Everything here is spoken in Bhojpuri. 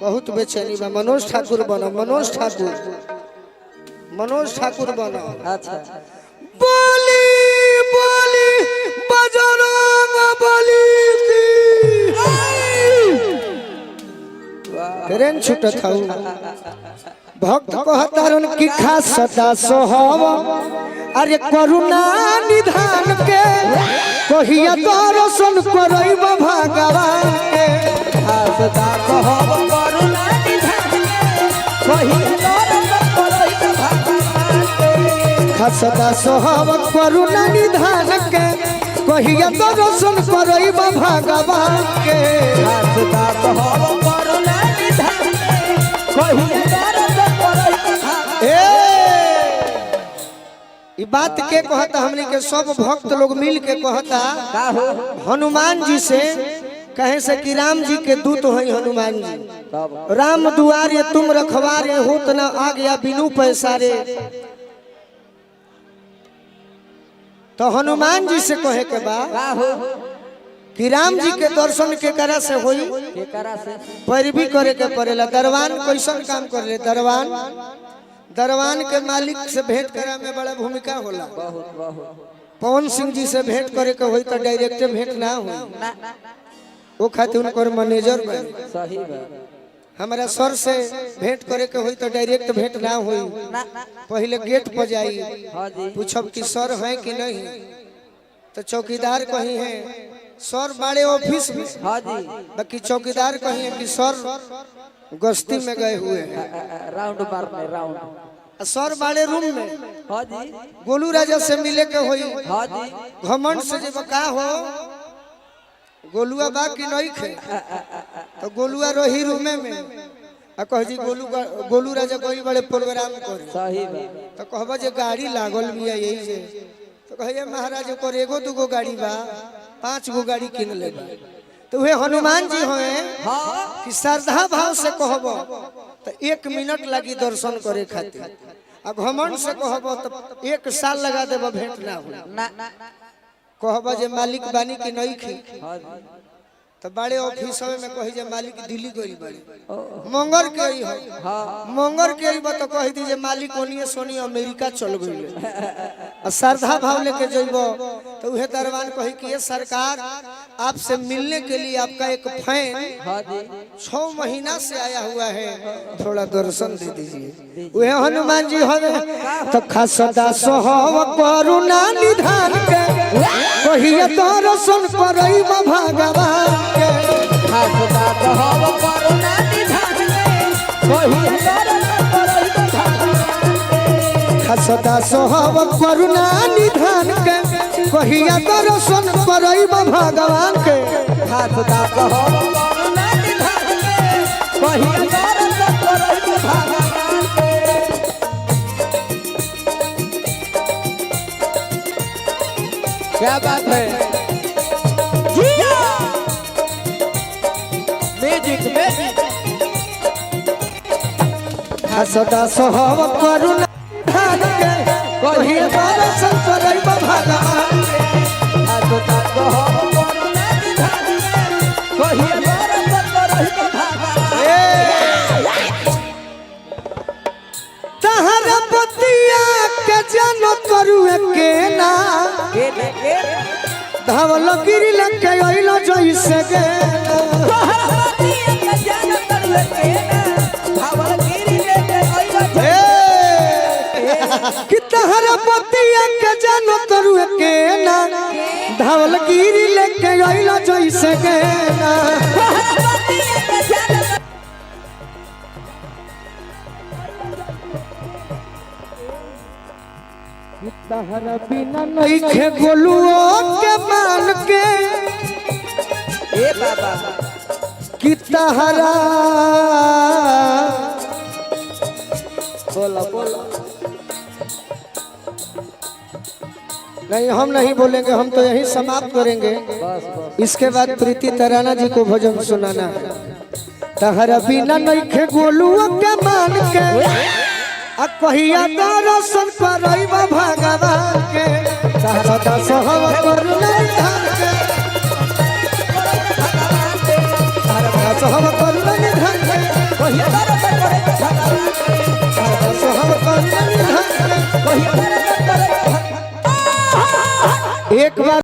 बहुत बेचैनी बा। मनोज ठाकुर बनो, मनोज ठाकुर, मनोज ठाकुर बनो। अच्छा बोली बोली बजरंग बली की ट्रेन छूटत हूँ। भक्त कहतारन की खास सदा सोहव अरे करुणा निधान के कहिया दर्शन करब भगवान के। खास सदा सोहव करुणा निधान के कहिया दर्शन करब भगवान के। खास सदा सोहव करुणा निधान के कहिया दर्शन करब भगवान के। खास सदा सोहव करुणा निधान के कहिया दर्शन करब ई बात के कहता हमने के सब भक्त लोग मिल के कहता का हो हनुमान जी से कहे से कि राम जी के दूत है हनुमान जी। तब राम दुआरे तुम रखवारे होत न आ गया बिनु पैसारे। तो हनुमान जी से कहे के बा का हो कि राम जी के दर्शन के करा से होई के करा से पैरवी करे के पड़ेला। दरवान कैसन काम कर ले दरवान दरवान के मालिक से भेंट करा में बड़ा भूमिका होला। बहुत बहुत पवन सिंह जी से भेंट करे के होई तो डायरेक्ट भेंट ना हो वो खातिर उनकर मैनेजर बने। सही बात हमारा सर से भेंट करे के होई तो डायरेक्ट भेंट ना होई पहले गेट पर जाई हां जी पूछब कि सर है कि नहीं तो चौकीदार कहीं है सर बड़े ऑफिस में। हां जी बाकी चौकीदार कहीं है कि सर गश्ती में गए हुए हैं। राउंड मारने राउंड सर बड़े रूम में हां जी गोलू राजा से मिले के होई हां जी घमंड से जब का हो गोलुआ बा कि नहीं खे तो गोलुआ रही रूमे में आ कह जी गोलू राजा कोई बड़े प्रोग्राम करे सही बात तो कहबा जे गाड़ी लागल बिया यही से तो कहिए महाराज ओकर एगो दूगो गाड़ी बा 5 गो गाड़ी किन लेबा। तो वे हनुमान जी होए हां कि श्रद्धा भाव से कहबो तो 1 मिनट लगी दर्शन करे खातिर आ घमंड से कहबो तो 1 साल लगा देबो भेंट ना हो। ना कहबा जे मालिक बानी कि नहीं खी हां जी तो बड़े ऑफिस में कही जे मालिक दिल्ली गई बड़े मंगर के ही हो हां मंगर के ही तो कह दी जे मालिक ओनिए सोनी अमेरिका चल गई आ श्रद्धा भाव लेके जइबो तो उहे दरबान कही कि ये सरकार आपसे मिलने के लिए आपका एक फैन हां जी 6 महीना से आया हुआ है थोड़ा दर्शन दे दीजिए। वे हनुमान जी हवे तो खास सदा सोहव करुणा निधान के कहिया दर्शन करब भगवान के। खास सदा सोहव करुणा निधान के कहिया दर्शन करब भगवान के। खास सदा सोहव करुणा निधान के कहिया दर्शन करब भगवान के। खास सदा सोहव करुणा निधान के कहिया दर्शन करब भगवान के। क्या बात है जिया मैजिक मैजिक सदा सोहव करुणा निधान के कहिया दर्शन करब भगवान के। सदा सोहव करुणा निधान के कहिया दर्शन करब भगवान के। तहरा पतिया के जन करुए के ना के धवल गिरी लगे अइलो जइसे गे तोहरा के जान करवे के भावल गिरी लेके अइलो कि तहरा पतिया के जन करुए के ना धवल गिरी लगे अइलो जइसे गे ना। तहरा बिना नहीं खे गोलुओ के मान के ए बाबा कि तहरा बोलो बोलो नहीं हम नहीं बोलेंगे हम तो यही समाप्त करेंगे। बस बस इसके बाद प्रीति तराना जी को भजन सुनाना है। तहरा बिना नहीं खे गोलुओ के मान के आ कहिया दर्शन करब भगवान के। सदा सोहव करुणा निधान के सदा सोहव करुणा निधान के कहिया दर्शन करैबा भगवान के बस हम करिया निधान के कहिया दर्शन करैबा एक बार